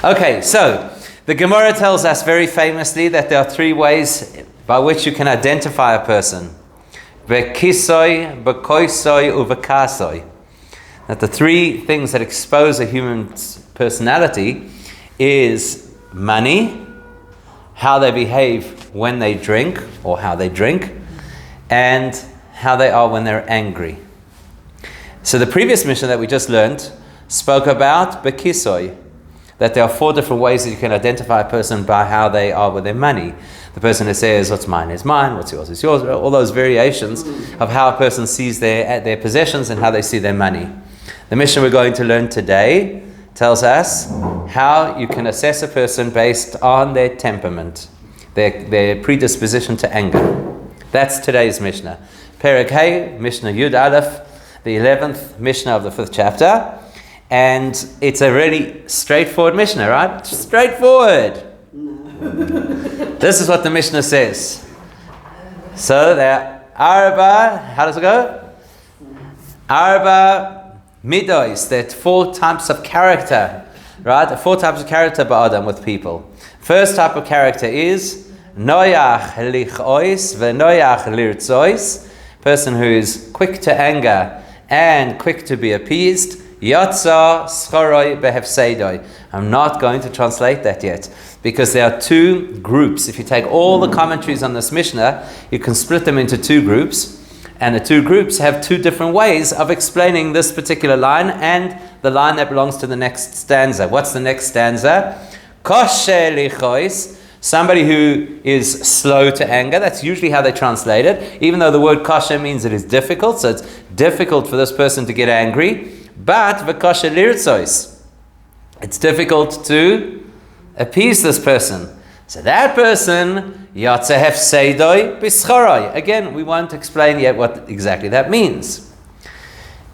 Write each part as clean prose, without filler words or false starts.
Okay, so the Gemara tells us very famously that there are three ways by which you can identify a person. Bekisoi, bekoisoi, uvekasoi. That the three things that expose a human's personality is money, how they behave when they drink, or how they drink, and how they are when they're angry. So the previous mission that we just learned spoke about bekisoi, that there are four different ways that you can identify a person by how they are with their money. The person who says, what's mine is mine, what's yours is yours, all those variations of how a person sees their possessions and how they see their money. The mission we're going to learn today tells us how you can assess a person based on their temperament, their predisposition to anger. That's today's Mishnah. Pirkei, Mishnah Yud Aleph, the 11th Mishnah of the 5th chapter. And it's a really straightforward Mishnah, right? Straightforward. This is what the Mishnah says. So there are Arba, how does it go? Arba midos, there are four types of character, right? Four types of character ba'adam with people. First type of character is noyach lichois v'noyach lirtzois, person who is quick to anger and quick to be appeased. Yatsa schoroi behefseidoi. I'm not going to translate that yet because there are two groups. If you take all the commentaries on this Mishnah, you can split them into two groups, and the two groups have two different ways of explaining this particular line and the line that belongs to the next stanza. What's the next stanza? Koshe lichois, somebody who is slow to anger. That's usually how they translate it, even though the word koshe means it is difficult, so it's difficult for this person to get angry. But v'koshe lirtzois, it's difficult to appease this person. So that person, yatsa hefseidoi b'schoroi. Again, we won't explain yet what exactly that means.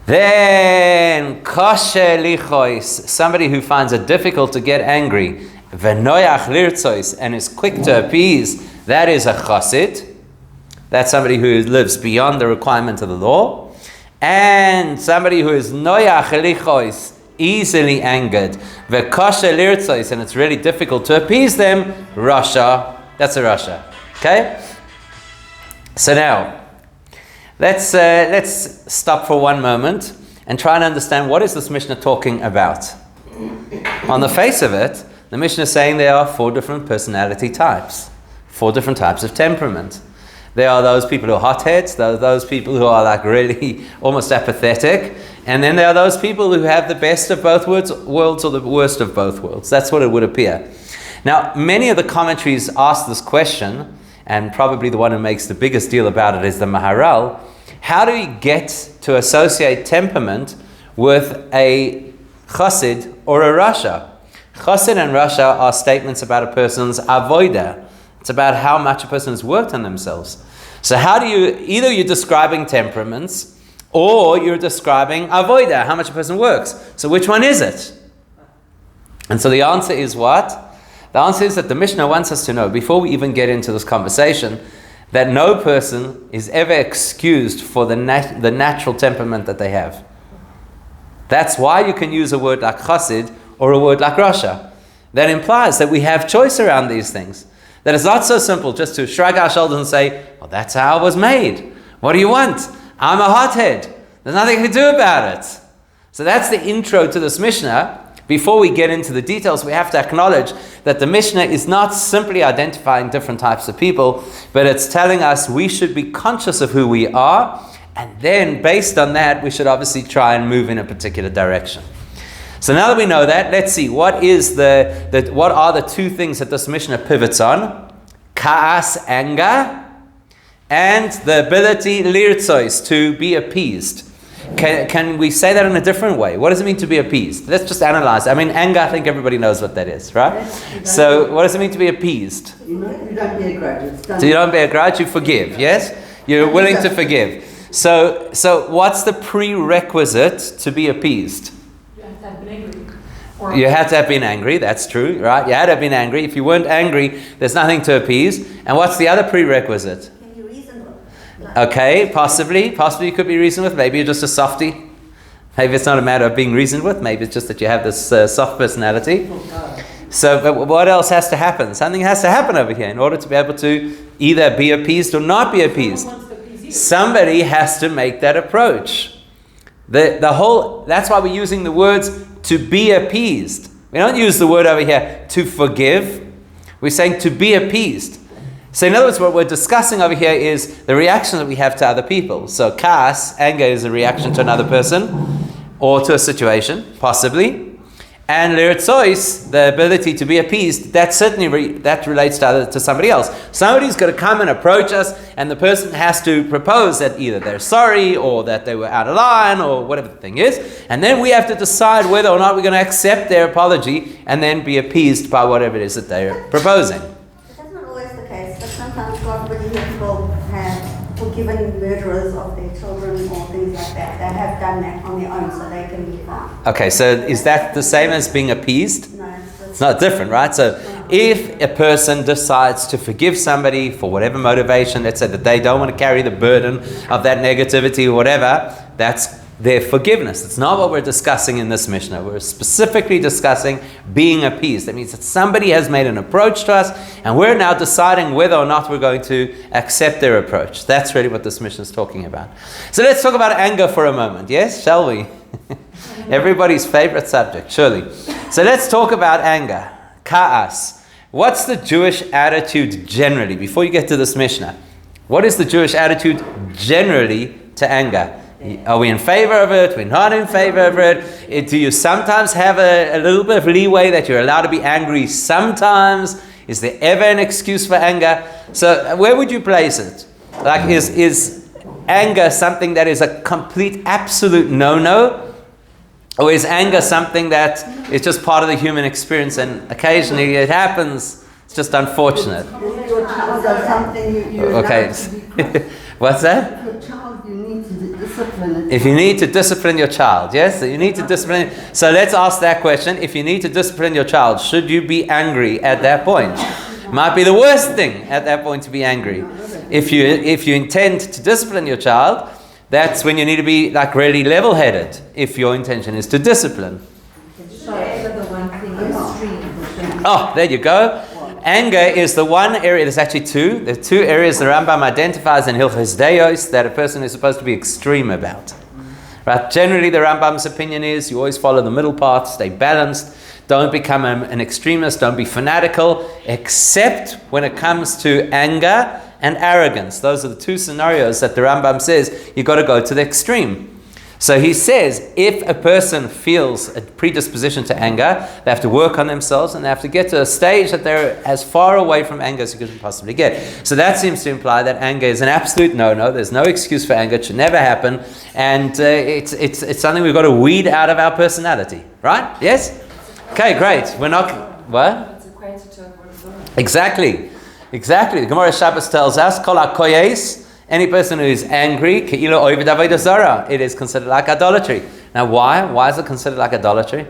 Then koshe lichois, somebody who finds it difficult to get angry, v'noyach lirtzois, and is quick to appease. That is a chassid. That's somebody who lives beyond the requirement of the law. And somebody who is noyach lichois, easily angered, v'koshe lirtzois, and it's really difficult to appease them, Rasha. That's a Rasha. Okay? So now, let's stop for one moment and try and understand what is this Mishnah talking about. On the face of it, the Mishnah is saying there are four different personality types, four different types of temperament. There are those people who are hotheads, there are those people who are like really almost apathetic, and then there are those people who have the best of both worlds or the worst of both worlds. That's what it would appear. Now, many of the commentaries ask this question, and probably the one who makes the biggest deal about it is the Maharal. How do we get to associate temperament with a chassid or a rasha? Chassid and rasha are statements about a person's avoida. It's about how much a person has worked on themselves. So how do you, either you're describing temperaments or you're describing avoida, how much a person works. So which one is it? And so the answer is what? The answer is that the Mishnah wants us to know, before we even get into this conversation, that no person is ever excused for the natural temperament that they have. That's why you can use a word like chassid or a word like rasha. That implies that we have choice around these things. That it's not so simple just to shrug our shoulders and say, well, that's how I was made. What do you want? I'm a hothead. There's nothing I can do about it. So that's the intro to this Mishnah. Before we get into the details, we have to acknowledge that the Mishnah is not simply identifying different types of people, but it's telling us we should be conscious of who we are, and then based on that, we should obviously try and move in a particular direction. So now that we know that, let's see, what are the two things that this Mishnah pivots on? Ka'as, anger, and the ability, lirtzois, to be appeased. Can we say that in a different way? What does it mean to be appeased? Let's just analyze. I mean, anger, I think everybody knows what that is, right? So what does it mean to be appeased? You don't bear a grudge. So you don't bear a grudge, you forgive, yes? You're willing to forgive. So what's the prerequisite to be appeased? You had to have been angry, that's true, right? You had to have been angry. If you weren't angry, there's nothing to appease. And what's the other prerequisite? Can you reason with? Okay, possibly you could be reasoned with. Maybe you're just a softie. Maybe it's not a matter of being reasoned with. Maybe it's just that you have this soft personality. So but what else has to happen? Something has to happen over here in order to be able to either be appeased or not be appeased. Somebody has to make that approach. That's why we're using the words to be appeased. We don't use the word over here to forgive. We're saying to be appeased. So in other words, what we're discussing over here is the reaction that we have to other people. So kas, anger, is a reaction to another person or to a situation, possibly. And liritzois, the ability to be appeased, that certainly that relates to somebody else. Somebody's going to come and approach us, and the person has to propose that either they're sorry or that they were out of line or whatever the thing is. And then we have to decide whether or not we're going to accept their apology and then be appeased by whatever it is that they're proposing. That's not always the case, but sometimes God willing people have forgiven murderers of their children or things like that. They have done that on their own so they can be fine. Okay, so is that the same as being appeased? No, It's not different, right? So if a person decides to forgive somebody for whatever motivation, let's say that they don't want to carry the burden of that negativity or whatever, that's their forgiveness. It's not what we're discussing in this Mishnah. We're specifically discussing being appeased. That means that somebody has made an approach to us and we're now deciding whether or not we're going to accept their approach. That's really what this Mishnah is talking about. So let's talk about anger for a moment, yes? Shall we? Everybody's favorite subject, surely. So let's talk about anger. Ka'as. What's the Jewish attitude generally? Before you get to this Mishnah, what is the Jewish attitude generally to anger? Are we in favor of it? We're not in favor of it? Do you sometimes have a little bit of leeway that you're allowed to be angry sometimes? Is there ever an excuse for anger? So where would you place it? Like is anger something that is a complete absolute no-no? Or is anger something that is just part of the human experience and occasionally it happens? It's just unfortunate. If your child does something, you Okay. What's that? Your child, you need to discipline it. If you need to discipline your child, yes? So you need to discipline. So let's ask that question. If you need to discipline your child, should you be angry at that point? Might be the worst thing at that point to be angry. If you intend to discipline your child, that's when you need to be like really level-headed. If your intention is to discipline. Oh, there you go. Anger is the one area, there's actually two. There are two areas the Rambam identifies in Hilchos Deos that a person is supposed to be extreme about. Right? Generally, the Rambam's opinion is you always follow the middle path, stay balanced, don't become an extremist, don't be fanatical, except when it comes to anger and arrogance. Those are the two scenarios that the Rambam says you've got to go to the extreme. So he says, if a person feels a predisposition to anger, they have to work on themselves and they have to get to a stage that they're as far away from anger as you could possibly get. So that seems to imply that anger is an absolute no-no. There's no excuse for anger. It should never happen. And it's something we've got to weed out of our personality. Right? Yes? Okay, great. We're not... What? It's equated to Exactly. The Gemara Shabbos tells us, Kol HaKoyes, any person who is angry, ke'ilo oived avodah zarah, it is considered like idolatry. Now why? Why is it considered like idolatry?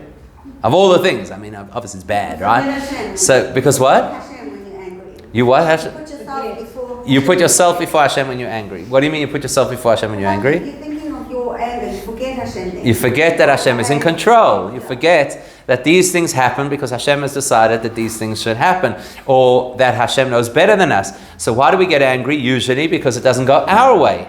Of all the things, I mean, obviously it's bad, right? So, because what? Hashem when you're angry. You what, Hashem? Put yourself before. You put yourself before Hashem when you're angry. What do you mean you put yourself before Hashem when you're angry? You're thinking of your anger. You forget Hashem. Then. You forget that Hashem is in control. You forget that these things happen because Hashem has decided that these things should happen, or that Hashem knows better than us. So why do we get angry? Usually because it doesn't go our way.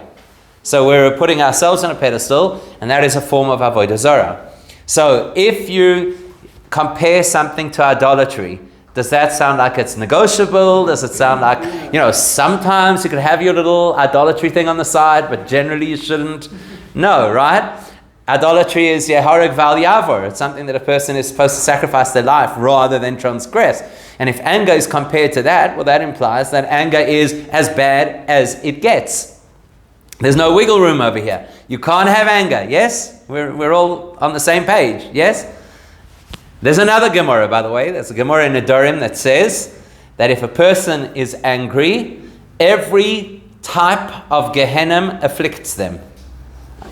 So we're putting ourselves on a pedestal, and that is a form of avodah zarah. So if you compare something to idolatry, does that sound like it's negotiable? Does it sound like, sometimes you could have your little idolatry thing on the side, but generally you shouldn't? No, right? Idolatry is yehareg val yavor. It's something that a person is supposed to sacrifice their life rather than transgress. And if anger is compared to that, well, that implies that anger is as bad as it gets. There's no wiggle room over here. You can't have anger, yes? We're all on the same page, yes? There's another Gemara, by the way. There's a Gemara in Nedarim that says that if a person is angry, every type of Gehenna afflicts them.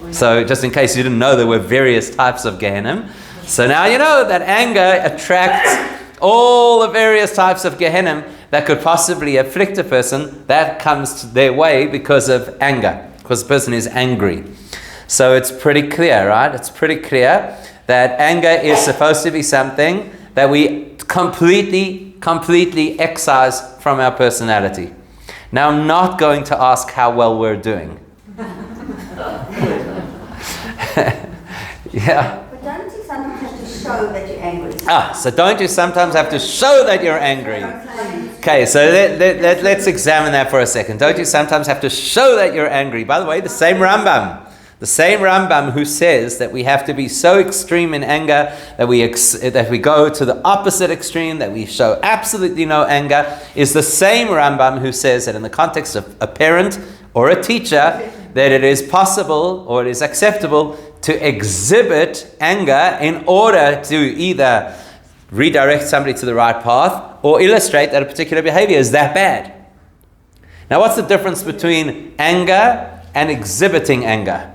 So just in case you didn't know, there were various types of Gehenna. So now you know that anger attracts all the various types of Gehenna that could possibly afflict a person. That comes to their way because of anger, because the person is angry. So it's pretty clear, right? It's pretty clear that anger is supposed to be something that we completely excised from our personality. Now, I'm not going to ask how well we're doing. Yeah. But don't you sometimes have to show that you're angry? So don't you sometimes have to show that you're angry? Okay, so let's examine that for a second. Don't you sometimes have to show that you're angry? By the way, the same Rambam who says that we have to be so extreme in anger that we go to the opposite extreme, that we show absolutely no anger, is the same Rambam who says that in the context of a parent or a teacher, that it is possible or it is acceptable to exhibit anger in order to either redirect somebody to the right path or illustrate that a particular behavior is that bad. Now, what's the difference between anger and exhibiting anger?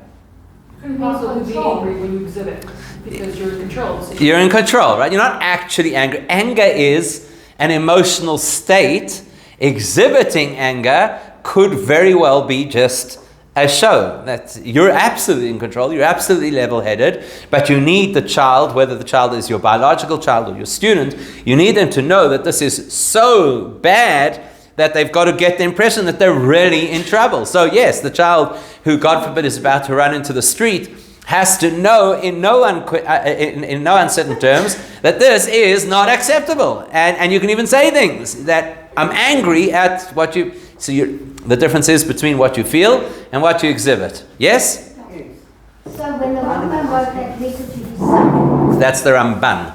You possibly be angry when you exhibit because you're in control. So You're in control, right? You're not actually angry. Anger is an emotional state. Exhibiting anger could very well be just a show. That you're absolutely in control, you're absolutely level-headed, but you need the child, whether the child is your biological child or your student, you need them to know that this is so bad that they've got to get the impression that they're really in trouble. So yes, the child who, God forbid, is about to run into the street has to know in no uncertain terms that this is not acceptable. And you can even say things that I'm angry at what you... So the difference is between what you feel and what you exhibit. Yes? So when the Rambam wrote that letter to his son, That's the Ramban.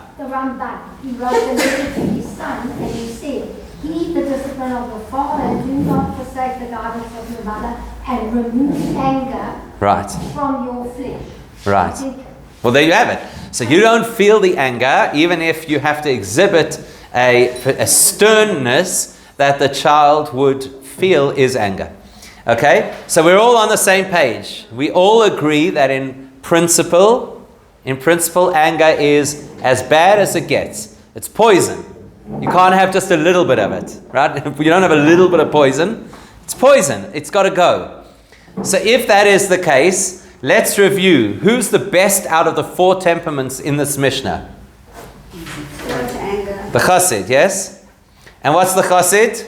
he wrote the letter to his son and he said, heed the discipline of your father and do not forsake the guidance of your mother and remove anger from your flesh. Right. Well, there you have it. So you don't feel the anger, even if you have to exhibit a sternness that the child would feel is anger. Okay? So we're all on the same page. We all agree that in principle, anger is as bad as it gets. It's poison. You can't have just a little bit of it, right? If you don't have a little bit of poison, it's poison. It's got to go. So if that is the case, let's review. Who's the best out of the 4 temperaments in this Mishnah? The Chassid, yes? And what's the Chassid?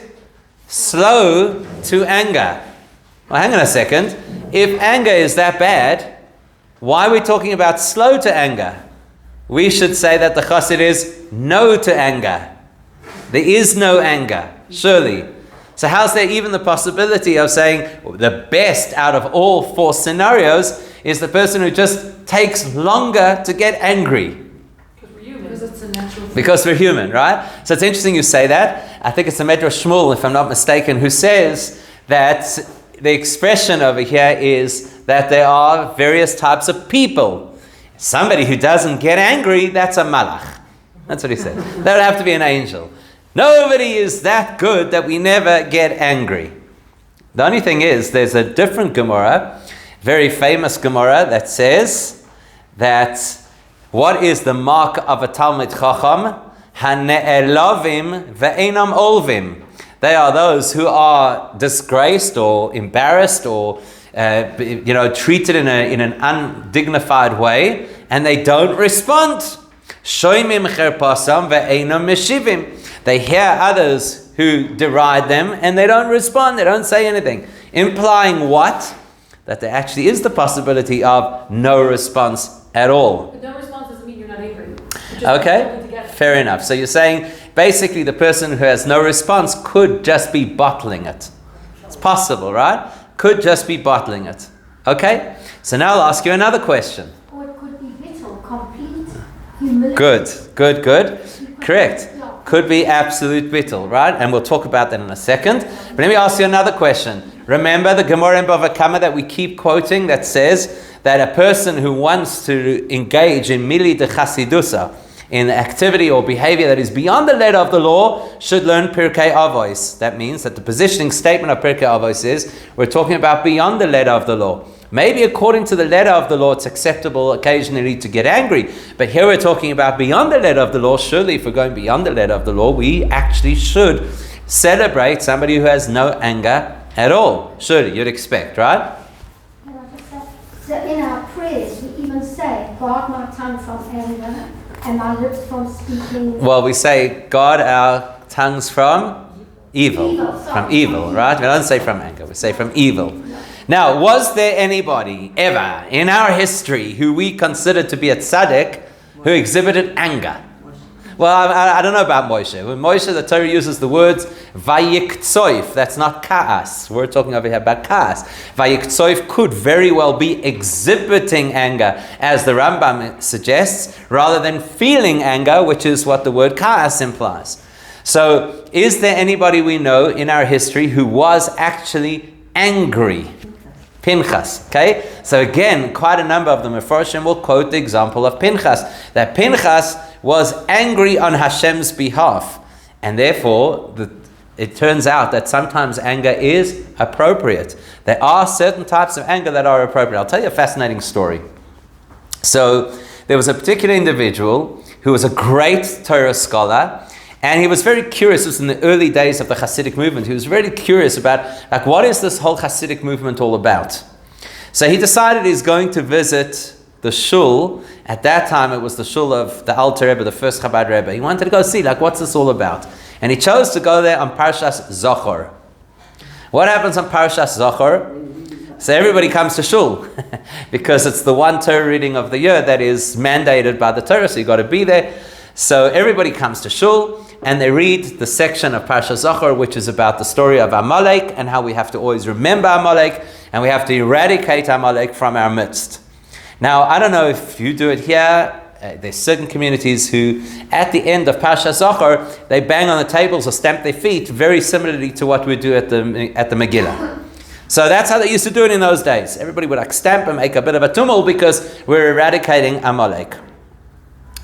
Slow to anger. Well, hang on a second. If anger is that bad, why are we talking about slow to anger? We should say that the Chassid is no to anger. There is no anger, surely. So how's there even the possibility of saying the best out of all 4 scenarios is the person who just takes longer to get angry? because it's a natural thing. Because we're human, right? So it's interesting you say that. I think it's a Medrash Shmuel, if I'm not mistaken, who says that the expression over here is that there are various types of people. Somebody who doesn't get angry, that's a malach. That's what he said. That would have to be an angel. Nobody is that good that we never get angry. The only thing is, there's a different Gemara, very famous Gemara, that says that what is the mark of a Talmid Chacham? Hane'elavim ve'enam olvim. They are those who are disgraced or embarrassed or treated in an undignified way, and they don't respond. Shoymim cherpasam ve'enam meshivim. They hear others who deride them, and they don't respond. They don't say anything, implying what? That there actually is the possibility of no response at all. But no response doesn't mean you're not angry. Okay, fair enough. So you're saying basically the person who has no response could just be bottling it. It's possible, right? Could just be bottling it. Okay? So now I'll ask you another question. Or it could be bittul, complete humility. Good. Correct. Could be absolute bittul, right? And we'll talk about that in a second. But let me ask you another question. Remember the Gemara in Bava Kama that we keep quoting that says that a person who wants to engage in mili de chasidusa, in activity or behavior that is beyond the letter of the law, should learn Pirkei Avos. That means that the positioning statement of Pirkei Avos is, we're talking about beyond the letter of the law. Maybe according to the letter of the law, it's acceptable occasionally to get angry. But here we're talking about beyond the letter of the law. Surely if we're going beyond the letter of the law, we actually should celebrate somebody who has no anger at all. Surely, you'd expect, right? So in our prayers, we even say, guard my tongue from anger. and my lips from speaking. Well, we say, guard our tongues from evil. From evil, right? We don't say from anger, we say from evil. Now, was there anybody ever in our history who we consider to be a tzaddik who exhibited anger? Well, I don't know about Moshe. When Moshe, the Torah uses the words vayikzoif. That's not ka'as. We're talking over here about ka'as. Vayikzoif could very well be exhibiting anger, as the Rambam suggests, rather than feeling anger, which is what the word ka'as implies. So, is there anybody we know in our history who was actually angry? Pinchas, okay? So again, quite a number of the Mefarshim will quote the example of Pinchas, that Pinchas was angry on Hashem's behalf, and therefore it turns out that sometimes anger is appropriate. There are certain types of anger that are appropriate. I'll tell you a fascinating story. So there was a particular individual who was a great Torah scholar, and he was very curious. It was in the early days of the Hasidic movement. He was really curious about, like, what is this whole Hasidic movement all about? So he decided he's going to visit the shul. At that time, it was the shul of the Alter Rebbe, the first Chabad Rebbe. He wanted to go see, like, what's this all about? And he chose to go there on Parshas Zohar. What happens on Parshas Zohar? So everybody comes to shul because it's the one Torah reading of the year that is mandated by the Torah, so you've got to be there. So everybody comes to shul and they read the section of Parshas Zohar, which is about the story of Amalek and how we have to always remember Amalek and we have to eradicate Amalek from our midst. Now, I don't know if you do it here. There's certain communities who, at the end of Parshas Zohar, they bang on the tables or stamp their feet, very similarly to what we do at the Megillah. So that's how they used to do it in those days. Everybody would like stamp and make a bit of a tumult because we're eradicating Amalek.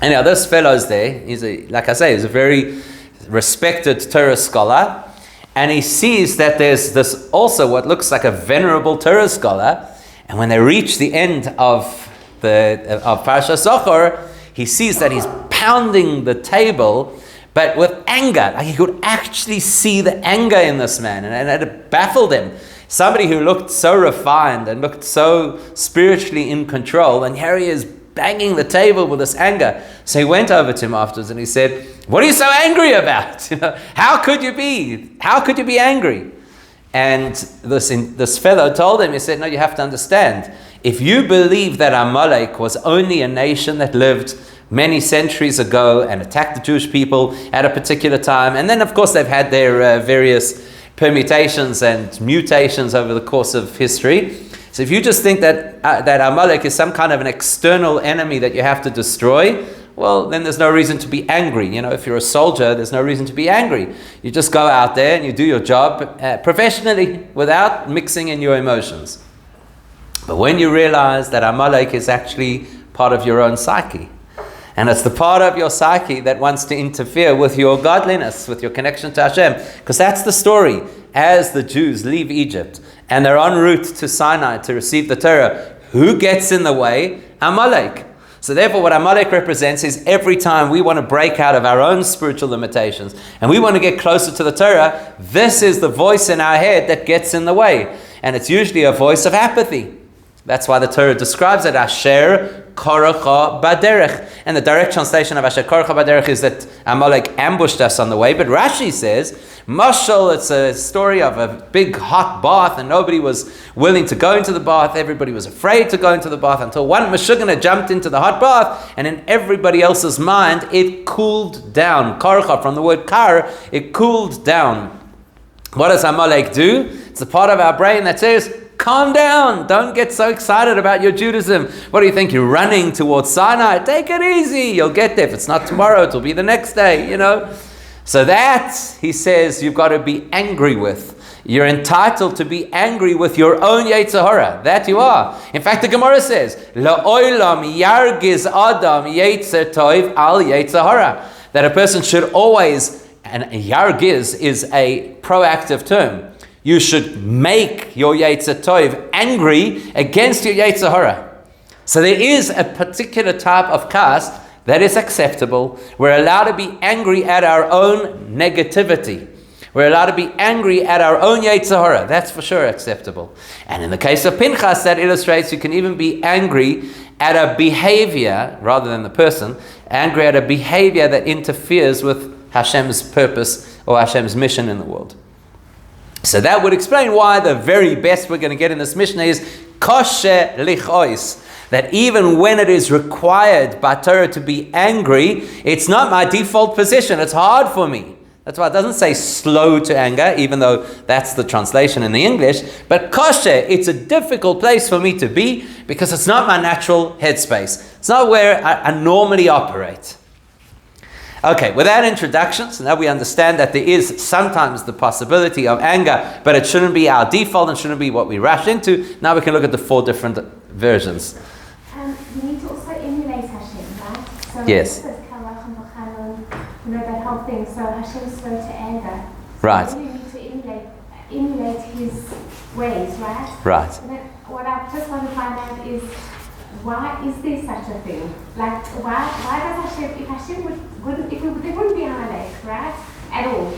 Anyhow, this fellow's there. He's he's a very respected Torah scholar, and he sees that there's this also what looks like a venerable Torah scholar. And when they reach the end of Parshas Zohar, he sees that he's pounding the table, but with anger. Like he could actually see the anger in this man, and it baffled him. Somebody who looked so refined and looked so spiritually in control, and here he is banging the table with this anger. So he went over to him afterwards and he said, "What are you so angry about? How could you be? How could you be angry?" And this fellow told him, he said, "No, you have to understand. If you believe that Amalek was only a nation that lived many centuries ago and attacked the Jewish people at a particular time, and then of course they've had their various permutations and mutations over the course of history. So if you just think that Amalek is some kind of an external enemy that you have to destroy, well, then there's no reason to be angry. If you're a soldier, there's no reason to be angry. You just go out there and you do your job professionally without mixing in your emotions. But when you realize that Amalek is actually part of your own psyche, and it's the part of your psyche that wants to interfere with your godliness, with your connection to Hashem, because that's the story. As the Jews leave Egypt and they're en route to Sinai to receive the Torah, who gets in the way? Amalek. So therefore what Amalek represents is every time we want to break out of our own spiritual limitations and we want to get closer to the Torah, this is the voice in our head that gets in the way. And it's usually a voice of apathy. That's why the Torah describes it, Asher Koracha Baderech. And the direct translation of Asher Koracha Baderech is that Amalek ambushed us on the way. But Rashi says, Mashal, it's a story of a big hot bath and nobody was willing to go into the bath. Everybody was afraid to go into the bath until one Meshugana jumped into the hot bath, and in everybody else's mind it cooled down. Koracha, from the word kar, it cooled down. What does Amalek do? It's a part of our brain that says, calm down. Don't get so excited about your Judaism. What do you think? You're running towards Sinai. Take it easy. You'll get there. If it's not tomorrow, it'll be the next day, So that, he says, you've got to be angry with. You're entitled to be angry with your own Yetzer Hara. That you are. In fact, the Gemara says, La'olam yargiz adam Yetzer Tov al Yetzer Hara. That a person should always, and yargiz is a proactive term, you should make your Yetzer Tov angry against your Yetzer Hara. So there is a particular type of kas that is acceptable. We're allowed to be angry at our own negativity. We're allowed to be angry at our own Yetzer Hara. That's for sure acceptable. And in the case of Pinchas, that illustrates you can even be angry at a behavior, rather than the person, angry at a behavior that interferes with Hashem's purpose or Hashem's mission in the world. So that would explain why the very best we're going to get in this Mishnah is kosher lichois, that even when it is required by Torah to be angry, it's not my default position. It's hard for me. That's why it doesn't say slow to anger, even though that's the translation in the English. But kosher, it's a difficult place for me to be because it's not my natural headspace. It's not where I normally operate. Okay, with that introduction, so now we understand that there is sometimes the possibility of anger, but it shouldn't be our default and shouldn't be what we rush into. Now we can look at the 4 different versions. We need to also emulate Hashem, right? So yes. You know, that whole thing. So Hashem is slow to anger. So right. We need to emulate his ways, right? Right. And then what I just want to find out is, why is there such a thing? Like, why does Hashem, if Hashem there wouldn't be Amalek, right? At all.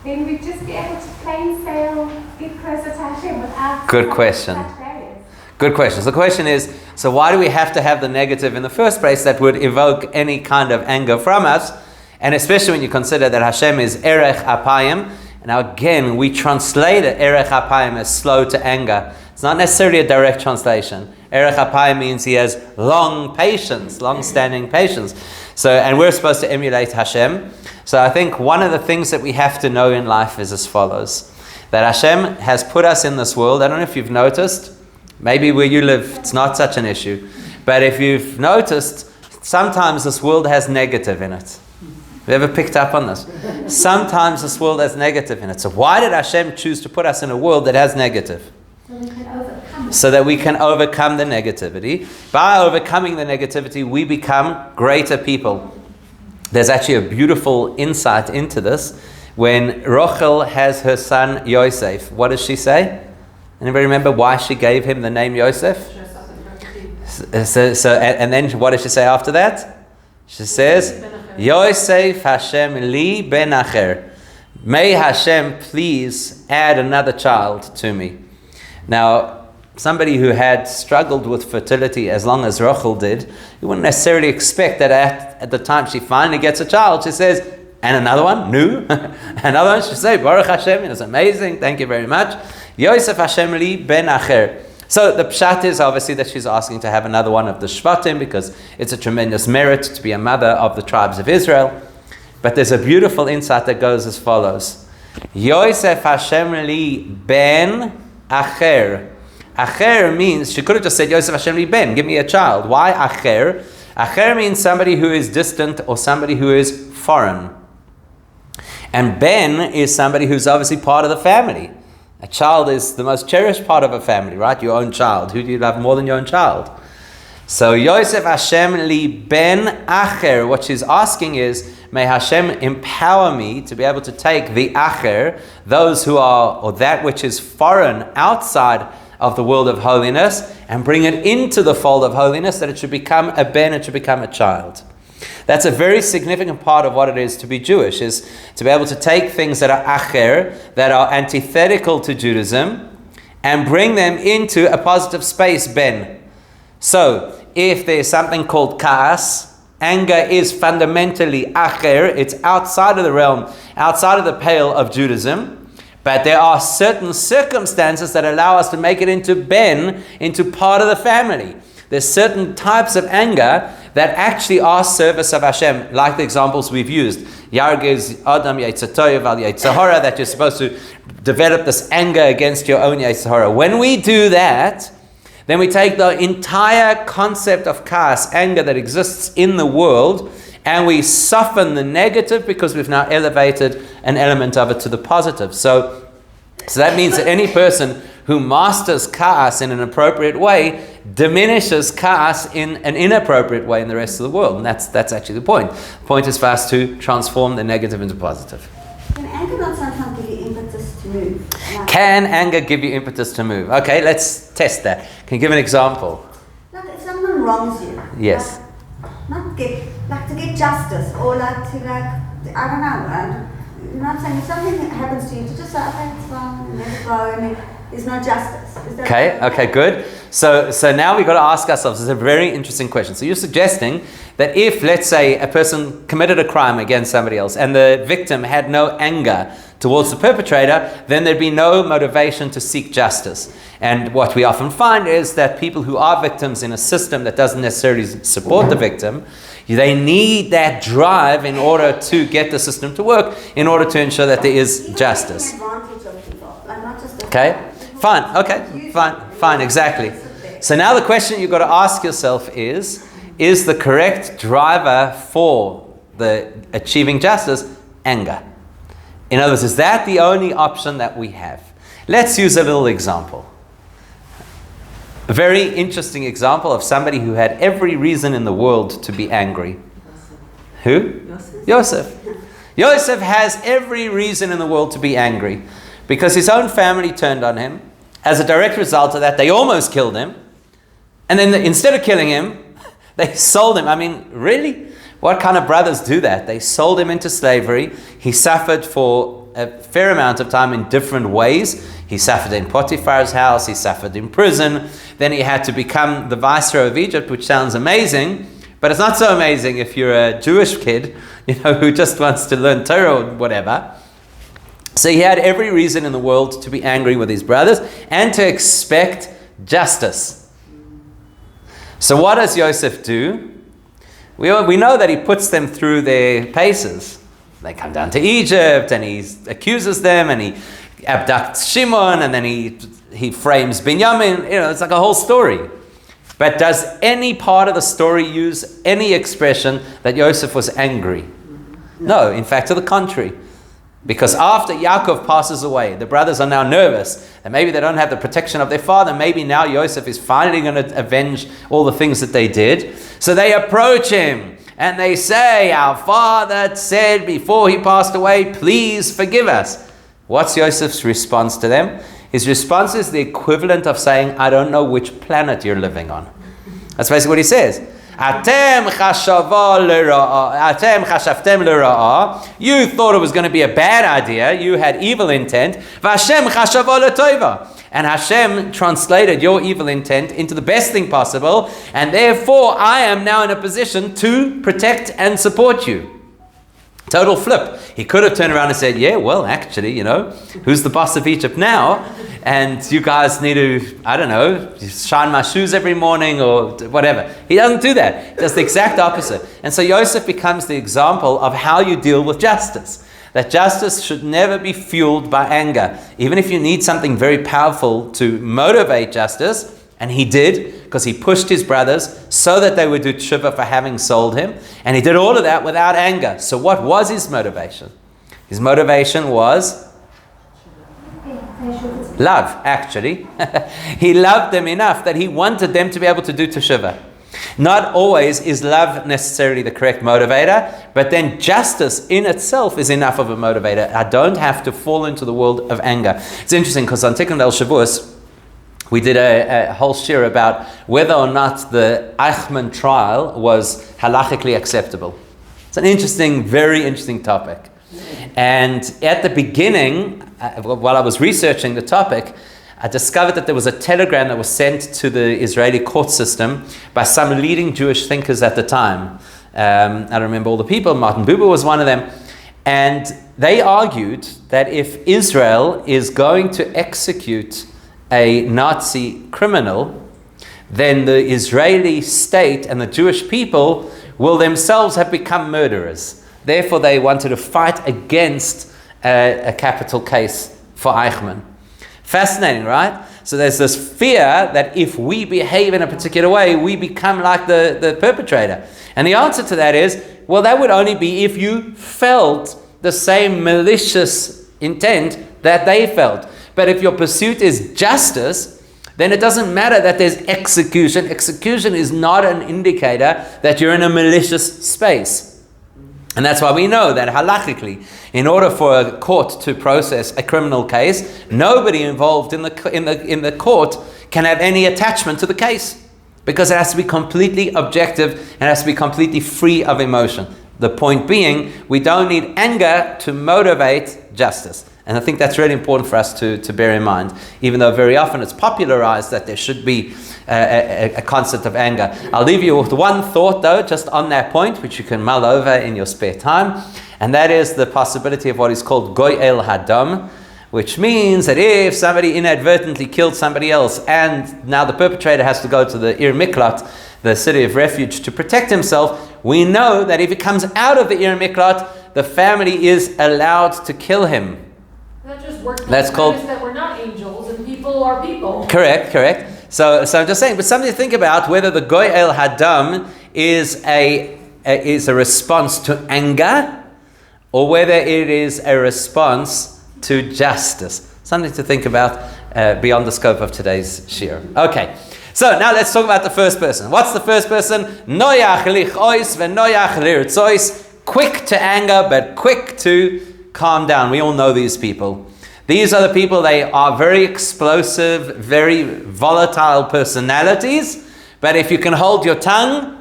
Then we'd just be able to plain sail, get closer to Hashem without good question. such barriers. Good question. So the question is, so why do we have to have the negative in the first place that would evoke any kind of anger from us? And especially when you consider that Hashem is Erech Apayim. Now again, we translate Erech Apayim as slow to anger. It's not necessarily a direct translation. Erech Apayim means he has long patience, long-standing patience. So, and we're supposed to emulate Hashem. So I think one of the things that we have to know in life is as follows. That Hashem has put us in this world. I don't know if you've noticed. Maybe where you live, it's not such an issue. But if you've noticed, sometimes this world has negative in it. Have you ever picked up on this? Sometimes this world has negative in it. So why did Hashem choose to put us in a world that has negative? So that we can overcome the negativity. By overcoming the negativity, we become greater people. There's actually a beautiful insight into this. When Rachel has her son Yosef, what does she say? Anybody remember why she gave him the name Yosef? And then what does she say after that? She says, Yosef Hashem li ben acher. May Hashem please add another child to me. Now, somebody who had struggled with fertility as long as Rachel did, you wouldn't necessarily expect that at the time she finally gets a child, she says, and another one, new. Another one, she says, Baruch Hashem, it's amazing, thank you very much. Yosef Hashem li ben acher. So the pshat is obviously that she's asking to have another one of the Shvatim because it's a tremendous merit to be a mother of the tribes of Israel. But there's a beautiful insight that goes as follows. Yosef Hashem li ben acher. Acher means, she could have just said Yosef Hashem li ben, give me a child. Why acher? Acher means somebody who is distant or somebody who is foreign. And ben is somebody who's obviously part of the family. A child is the most cherished part of a family, right? Your own child. Who do you love more than your own child? So Yosef Hashem li ben acher. What she's asking is, may Hashem empower me to be able to take the acher, those who are, or that which is foreign outside of the world of holiness, and bring it into the fold of holiness, that it should become a ben, it should become a child. That's a very significant part of what it is to be Jewish, is to be able to take things that are acher, that are antithetical to Judaism, and bring them into a positive space, ben. So, if there's something called kaas, anger is fundamentally acher, it's outside of the realm, outside of the pale of Judaism, but there are certain circumstances that allow us to make it into ben, into part of the family. There's certain types of anger that actually are service of Hashem, like the examples we've used. Yargiz Adam Yitzatoyev al Yitzahara, that you're supposed to develop this anger against your own Yitzahara. When we do that, then we take the entire concept of kaas, anger that exists in the world, and we soften the negative because we've now elevated an element of it to the positive. So that means that any person who masters kaas in an appropriate way diminishes kaas in an inappropriate way in the rest of the world. And that's actually the point. The point is for us to transform the negative into positive. Can anger not sometimes give you impetus to move? Can anger give you impetus to move? Okay, let's test that. Can you give an example? Like if someone wrongs you. Yes. To get justice, or I don't know, you know what I'm saying? If something happens to you, to just say, okay, it's fine, and let it go, There's no justice. Is that Okay, good. So now we've got to ask ourselves, this is a very interesting question. So you're suggesting that if, let's say, a person committed a crime against somebody else and the victim had no anger towards the perpetrator, then there'd be no motivation to seek justice. And what we often find is that people who are victims in a system that doesn't necessarily support the victim, they need that drive in order to get the system to work, in order to ensure that there is justice. Advantage of people, like not just the Okay? Fine, exactly. So now the question you've got to ask yourself is the correct driver for the achieving justice anger? In other words, is that the only option that we have? Let's use a little example. A very interesting example of somebody who had every reason in the world to be angry. Who? Yosef. Yosef has every reason in the world to be angry because his own family turned on him. As a direct result of that, they almost killed him. And then instead of killing him, they sold him. I mean, really? What kind of brothers do that? They sold him into slavery. He suffered for a fair amount of time in different ways. He suffered in Potiphar's house. He suffered in prison. Then he had to become the viceroy of Egypt, which sounds amazing. But it's not so amazing if you're a Jewish kid, who just wants to learn Torah or whatever. So he had every reason in the world to be angry with his brothers and to expect justice. So what does Yosef do? We know that he puts them through their paces. They come down to Egypt and he accuses them and he abducts Shimon and then he frames Binyamin. It's like a whole story. But does any part of the story use any expression that Yosef was angry? No, in fact, to the contrary. Because after Yaakov passes away, the brothers are now nervous, and maybe they don't have the protection of their father. Maybe now Yosef is finally going to avenge all the things that they did. So they approach him, and they say, our father said before he passed away, please forgive us. What's Yosef's response to them? His response is the equivalent of saying, I don't know which planet you're living on. That's basically what he says. Atem chashaftem l'ra'ah. You thought it was going to be a bad idea. You had evil intent. V'Hashem chashava l'toiva. And Hashem translated your evil intent into the best thing possible. And therefore, I am now in a position to protect and support you. Total flip. He could have turned around and said, yeah, well, actually, who's the boss of Egypt now? And you guys need to, I don't know, shine my shoes every morning or whatever. He doesn't do that. He does the exact opposite. And so Yosef becomes the example of how you deal with justice. That justice should never be fueled by anger. Even if you need something very powerful to motivate justice, and he did, because he pushed his brothers so that they would do tshuva for having sold him. And he did all of that without anger. So what was his motivation? His motivation was love, actually. He loved them enough that he wanted them to be able to do teshuva. Not always is love necessarily the correct motivator, but then justice in itself is enough of a motivator. I don't have to fall into the world of anger. It's interesting because on Tikkun El Shavuos, we did a whole shir about whether or not the Eichmann trial was halachically acceptable. It's an interesting, very interesting topic. And at the beginning, while I was researching the topic, I discovered that there was a telegram that was sent to the Israeli court system by some leading Jewish thinkers at the time. I don't remember all the people. Martin Buber was one of them. And they argued that if Israel is going to execute a Nazi criminal, then the Israeli state and the Jewish people will themselves have become murderers. Therefore, they wanted to fight against a capital case for Eichmann. Fascinating, right? So there's this fear that if we behave in a particular way, we become like the perpetrator. And the answer to that is, well, that would only be if you felt the same malicious intent that they felt. But if your pursuit is justice, then it doesn't matter that there's execution. Execution is not an indicator that you're in a malicious space. And that's why we know that halachically, in order for a court to process a criminal case, nobody involved in the court can have any attachment to the case, because it has to be completely objective and it has to be completely free of emotion. The point being, we don't need anger to motivate justice. And I think that's really important for us to bear in mind, even though very often it's popularized that there should be a concept of anger. I'll leave you with one thought, though, just on that point, which you can mull over in your spare time, and that is the possibility of what is called go'el hadam, which means that if somebody inadvertently killed somebody else and now the perpetrator has to go to the Ir Miklat, the city of refuge, to protect himself, we know that if he comes out of the Ir Miklat, the family is allowed to kill him. That just works. That's called that we're not angels and people are people. Correct. So I'm just saying, but something to think about whether the go'el hadam is a response to anger or whether it is a response to justice. Something to think about beyond the scope of today's shir. Okay, so now let's talk about the first person. What's the first person? Noyach lichois v'noyach lirtzois. Quick to anger, but quick to calm down. We all know these people. These are the people, they are very explosive, very volatile personalities, but if you can hold your tongue,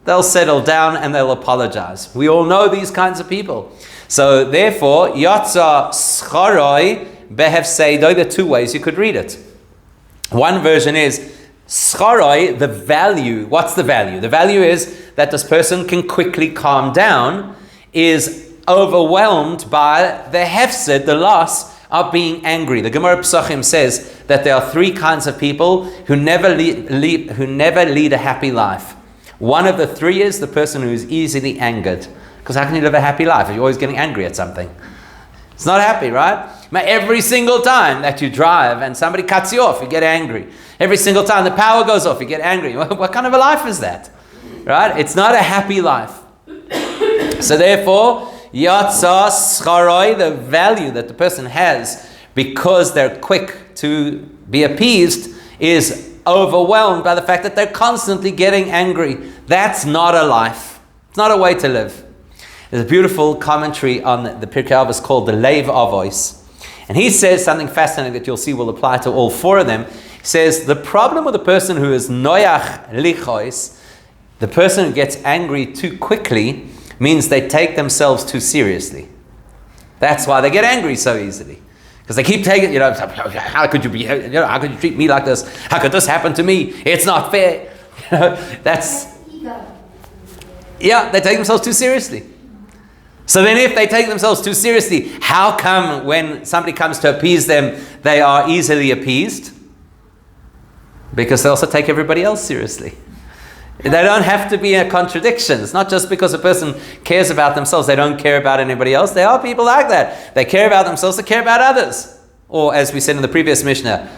they'll settle down and they'll apologize. We all know these kinds of people. So therefore, Yatsa Scharoi Behefseidoi, there are two ways you could read it. One version is Scharoi, the value. What's the value? The value is that this person can quickly calm down, is overwhelmed by the hefsed, the loss of being angry. The Gemara Pesachim says that there are three kinds of people who never lead a happy life. One of the three is the person who is easily angered. Because how can you live a happy life if you're always getting angry at something? It's not happy, right? Every single time that you drive and somebody cuts you off, you get angry. Every single time the power goes off, you get angry. What kind of a life is that? Right? It's not a happy life. So therefore, Yatsa Scharoi, the value that the person has because they're quick to be appeased, is overwhelmed by the fact that they're constantly getting angry. That's not a life. It's not a way to live. There's a beautiful commentary on the Pirkei Avos called the Leiv Avos. And he says something fascinating that you'll see will apply to all four of them. He says, the problem with the person who is noyach lichois, the person who gets angry too quickly, means they take themselves too seriously. That's why they get angry so easily. Because they keep taking, how could you be, how could you treat me like this? How could this happen to me? It's not fair. That's ego. Yeah, they take themselves too seriously. So then if they take themselves too seriously, how come when somebody comes to appease them, they are easily appeased? Because they also take everybody else seriously. They don't have to be a contradiction. It's not just because a person cares about themselves, they don't care about anybody else. There are people like that. They care about themselves, they care about others. Or as we said in the previous Mishnah,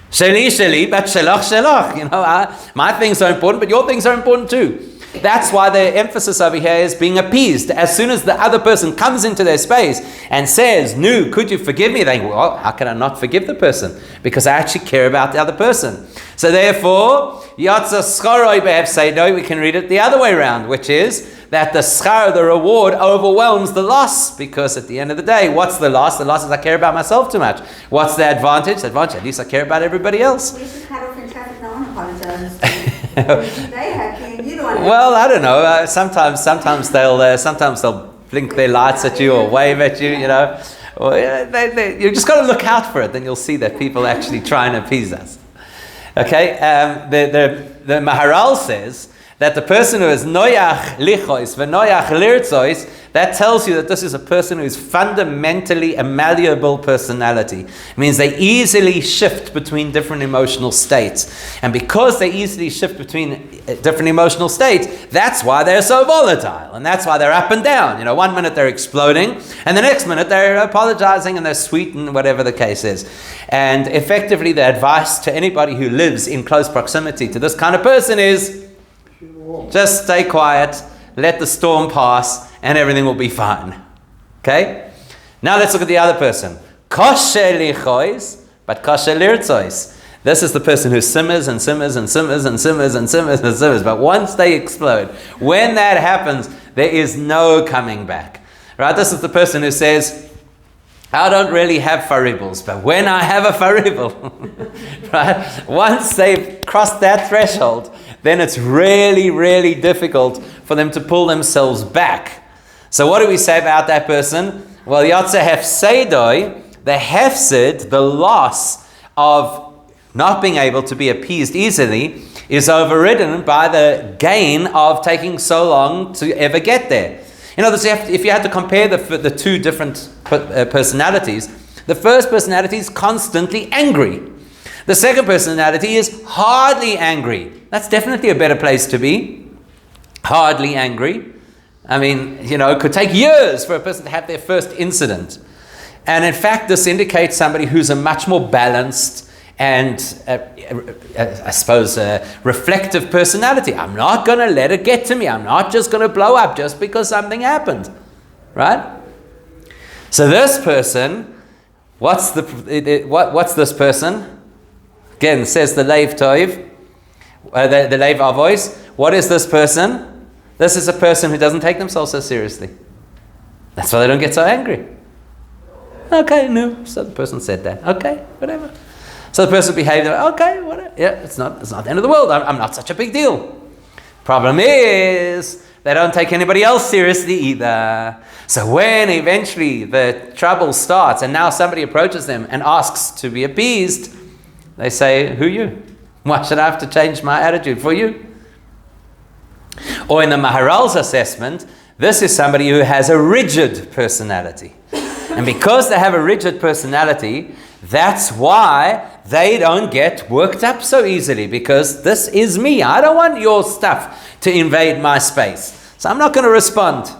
Sheli, Sheli, but Shelach, Shelach. My things are important, but your things are important too. That's why the emphasis over here is being appeased. As soon as the other person comes into their space and says, "Nu, could you forgive me?" They go, "Well, how can I not forgive the person? Because I actually care about the other person." So therefore, Yatsa Scharoi Behefseidoi, we can read it the other way around, which is that the schar, the reward, overwhelms the loss. Because at the end of the day, what's the loss? The loss is I care about myself too much. What's the advantage? The advantage, at least I care about everybody else. We should cut off in traffic, no one apologizes. They happy, and you don't want to. Well, I don't know. Sometimes they'll blink their lights at you or wave at you. Or you just got to look out for it. Then you'll see that people actually try and appease us. Okay. The Maharal says that the person who is noyach lichois v'noyach lirtzois, that tells you that this is a person who is fundamentally a malleable personality. It means they easily shift between different emotional states. And because they easily shift between different emotional states, that's why they're so volatile. And that's why they're up and down. 1 minute they're exploding, and the next minute they're apologizing and they're sweet and whatever the case is. And effectively the advice to anybody who lives in close proximity to this kind of person is, just stay quiet, let the storm pass, and everything will be fine. Okay? Now let's look at the other person. Koshe lichois, but koshe lirtzois. This is the person who simmers and simmers and simmers and simmers and simmers and simmers. But once they explode, when that happens, there is no coming back. Right? This is the person who says, I don't really have faribbles, but when I have a faribble, right? Once they've crossed that threshold, then it's really, really difficult for them to pull themselves back. So what do we say about that person? Well, Yotze Hefsedoi, the Hefsid, the loss of not being able to be appeased easily, is overridden by the gain of taking so long to ever get there. In other words, if you had to compare the two different personalities, the first personality is constantly angry. The second personality is hardly angry. That's definitely a better place to be. Hardly angry. I mean, it could take years for a person to have their first incident. And in fact, this indicates somebody who's a much more balanced and, I suppose, reflective personality. I'm not going to let it get to me. I'm not just going to blow up just because something happened. Right? So this person, what's this person? Again, says the Leiv Toiv, the Leiv Avos. What is this person? This is a person who doesn't take themselves so seriously. That's why they don't get so angry. Okay, no. So the person said that. Okay, whatever. So the person behaved, okay, whatever. Yeah, it's not the end of the world. I'm not such a big deal. Problem is, they don't take anybody else seriously either. So when eventually the trouble starts and now somebody approaches them and asks to be appeased, they say, who you? Why should I have to change my attitude for you? Or in the Maharal's assessment, this is somebody who has a rigid personality. And because they have a rigid personality, that's why they don't get worked up so easily, because this is me. I don't want your stuff to invade my space. So I'm not going to respond.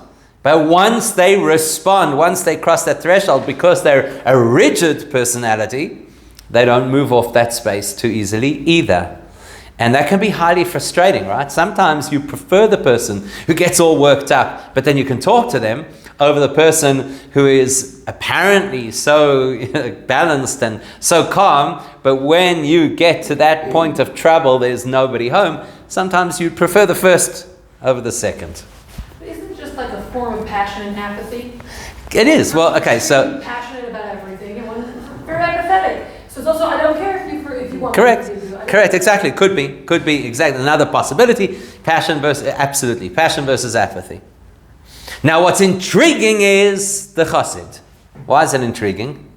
But once they respond, once they cross that threshold, because they're a rigid personality, they don't move off that space too easily either. And that can be highly frustrating, right? Sometimes you prefer the person who gets all worked up, but then you can talk to them, over the person who is apparently so balanced and so calm, but when you get to that point of trouble, there's nobody home. Sometimes you'd prefer the first over the second. Isn't it just like a form of passion and apathy? It is. Well, okay, so... passionate about everything, and one very apathetic. So it's also, I don't care if you want... Correct, exactly. Could be exactly another possibility. Passion versus apathy. Now, what's intriguing is the chassid. Why is it intriguing?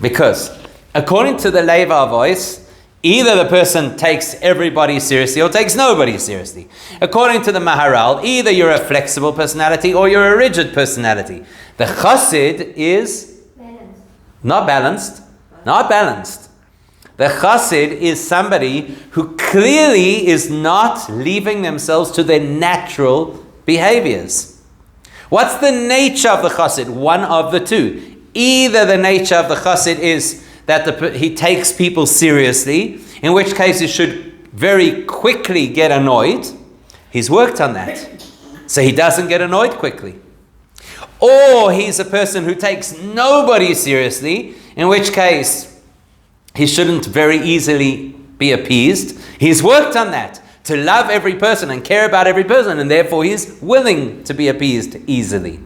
Because, according to the Leiv Avos, either the person takes everybody seriously or takes nobody seriously. According to the Maharal, either you're a flexible personality or you're a rigid personality. The chassid is not balanced. The chassid is somebody who clearly is not leaving themselves to their natural behaviors. What's the nature of the chassid? One of the two. Either the nature of the chassid is that he takes people seriously, in which case he should very quickly get annoyed. He's worked on that. So he doesn't get annoyed quickly. Or he's a person who takes nobody seriously, in which case he shouldn't very easily be appeased. He's worked on that, to love every person and care about every person, and therefore he's willing to be appeased easily.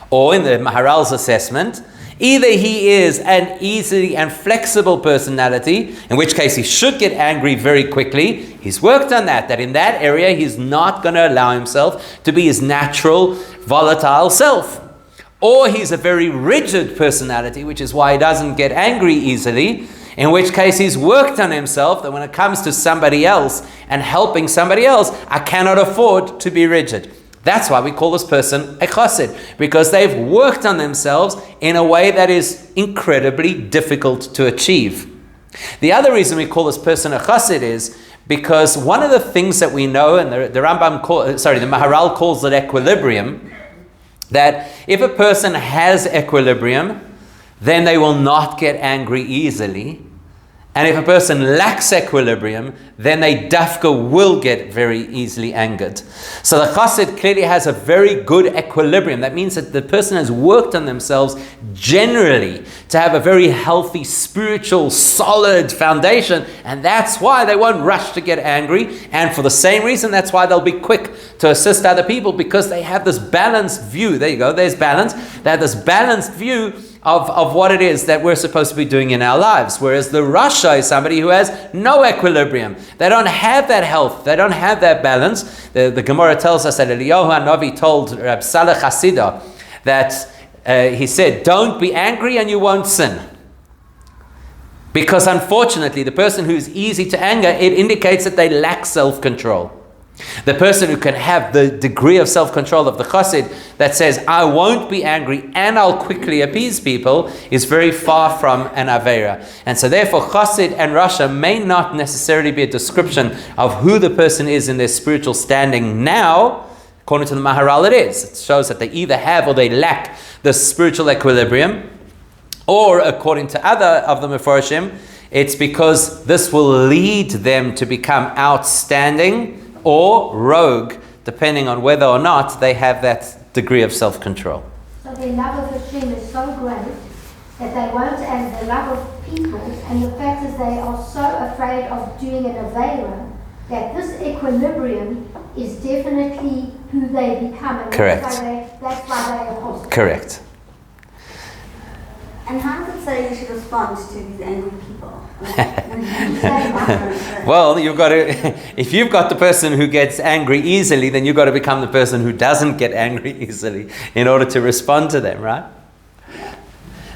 Or in the Maharal's assessment, either he is an easy and flexible personality, in which case he should get angry very quickly. He's worked on that in that area he's not going to allow himself to be his natural, volatile self. Or he's a very rigid personality, which is why he doesn't get angry easily, in which case he's worked on himself that when it comes to somebody else and helping somebody else, I cannot afford to be rigid. That's why we call this person a chassid, because they've worked on themselves in a way that is incredibly difficult to achieve. The other reason we call this person a chassid is because one of the things that we know, and the Maharal calls it equilibrium, that if a person has equilibrium, then they will not get angry easily. And if a person lacks equilibrium, then they dafka will get very easily angered. So the chassid clearly has a very good equilibrium. That means that the person has worked on themselves generally to have a very healthy, spiritual, solid foundation. And that's why they won't rush to get angry. And for the same reason, that's why they'll be quick to assist other people, because they have this balanced view. There you go, there's balance. They have this balanced view of what it is that we're supposed to be doing in our lives. Whereas the Rasha is somebody who has no equilibrium. They don't have that health. They don't have that balance. The Gemara tells us that Eliyahu HaNavi told Rab Saleh Hasidah that he said, don't be angry and you won't sin. Because unfortunately, the person who's easy to anger, it indicates that they lack self-control. The person who can have the degree of self-control of the chassid that says, I won't be angry and I'll quickly appease people, is very far from an aveira. And so therefore, chassid and rasha may not necessarily be a description of who the person is in their spiritual standing now. According to the Maharal, it is. It shows that they either have or they lack the spiritual equilibrium. Or, according to other of the Mefarshim, it's because this will lead them to become outstanding or rogue, depending on whether or not they have that degree of self-control. So their love of Hashem is so great that they won't, and the love of people, and the fact is they are so afraid of doing an aveira, that this equilibrium is definitely who they become. And correct. That's why they are apostle. Correct. And how does it say you should respond to these angry people? Well, you've got to, if you've got the person who gets angry easily, then you've got to become the person who doesn't get angry easily in order to respond to them, right?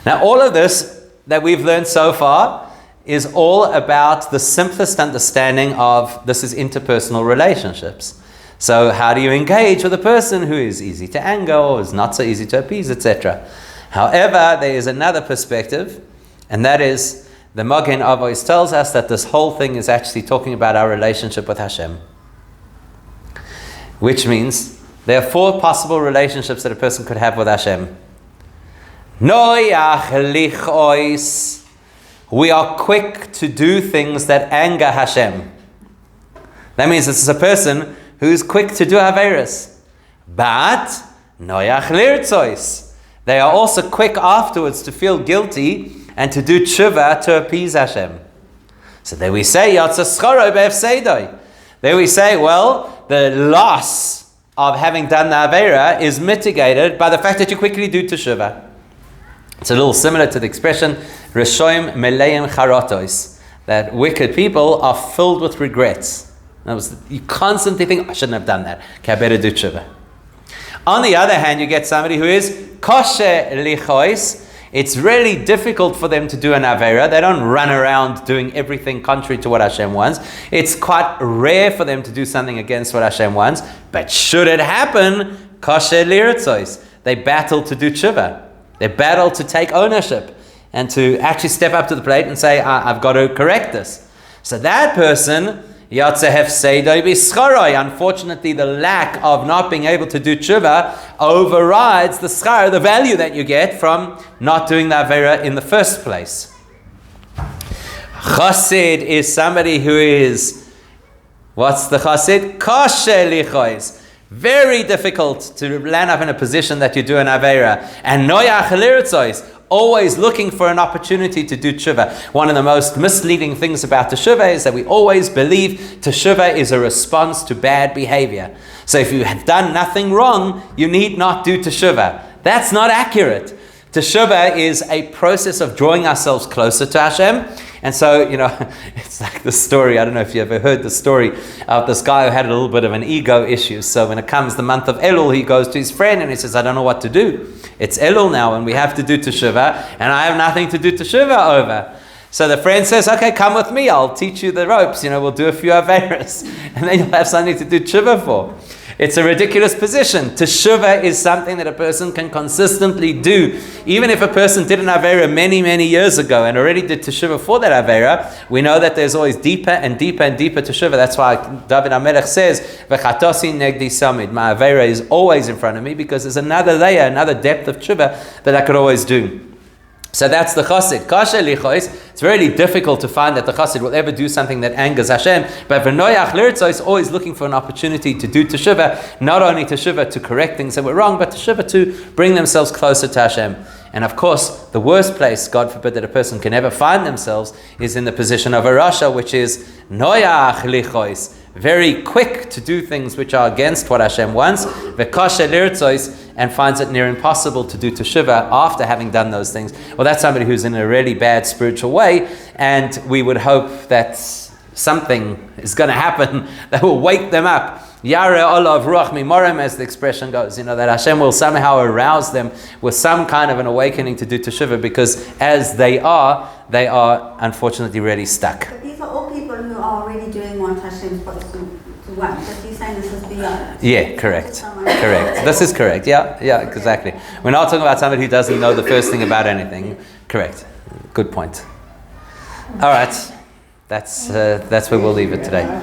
Now, all of this that we've learned so far is all about the simplest understanding of this is interpersonal relationships. So how do you engage with a person who is easy to anger or is not so easy to appease, etc.? However, there is another perspective, and that is the Pirkei Avos tells us that this whole thing is actually talking about our relationship with Hashem. Which means there are 4 possible relationships that a person could have with Hashem. Noyach lichois. We are quick to do things that anger Hashem. That means this is a person who's quick to do Averis. But noyach lirtzois. They are also quick afterwards to feel guilty and to do tshuva to appease Hashem. So there we say, there we say, well, the loss of having done the Aveira is mitigated by the fact that you quickly do teshuva. It's a little similar to the expression, Reshoim meleim charotos, that wicked people are filled with regrets. In other words, you constantly think, I shouldn't have done that. Okay, I better do tshuva. On the other hand, you get somebody who is kosher lichois. It's really difficult for them to do an aveira. They don't run around doing everything contrary to what Hashem wants. It's quite rare for them to do something against what Hashem wants. But should it happen, kosher liritzois. They battle to do tshuva. They battle to take ownership and to actually step up to the plate and say, I've got to correct this. So that person, unfortunately, the lack of not being able to do tshuva overrides the schar, the value that you get from not doing the avera in the first place. Chassid is somebody who is, what's the chassid? Kosher lichois. Very difficult to land up in a position that you do an avera. And noyach liritzois, always looking for an opportunity to do teshuva. One of the most misleading things about teshuva is that we always believe teshuva is a response to bad behavior. So if you have done nothing wrong, you need not do teshuva. That's not accurate. Teshuva is a process of drawing ourselves closer to Hashem. And so, it's like the story, I don't know if you ever heard the story of this guy who had a little bit of an ego issue. So when it comes the month of Elul, he goes to his friend and he says, I don't know what to do. It's Elul now and we have to do teshuva and I have nothing to do teshuva over. So the friend says, okay, come with me, I'll teach you the ropes, we'll do a few averas and then you'll have something to do teshuva for. It's a ridiculous position. Teshuva is something that a person can consistently do. Even if a person did an Avera many, many years ago and already did Teshuva for that Avera, we know that there's always deeper and deeper and deeper Teshuva. That's why David HaMelech says, V'chatosi negdi samid. My Avera is always in front of me because there's another layer, another depth of Teshuva that I could always do. So that's the chassid. Kasher lichois. It's really difficult to find that the chassid will ever do something that angers Hashem. But v'noyach lirtzo is always looking for an opportunity to do teshuva. Not only teshuva to correct things that were wrong, but teshuva to bring themselves closer to Hashem. And of course, the worst place, God forbid, that a person can ever find themselves is in the position of a rasha, which is noyach lichois. Very quick to do things which are against what Hashem wants, v'kasher lirtzois, and finds it near impossible to do teshuva after having done those things. Well, that's somebody who's in a really bad spiritual way, and we would hope that something is going to happen that will wake them up Yare olav ruach mimorem, as the expression goes, that Hashem will somehow arouse them with some kind of an awakening to do teshuvah, because as they are unfortunately really stuck. But these are all people who are already doing what Hashem supposed to want. But you're saying this is beyond. Yeah, correct. Correct. This is correct. Yeah, exactly. We're not talking about somebody who doesn't know the first thing about anything. Correct. Good point. All right. That's where we'll leave it today.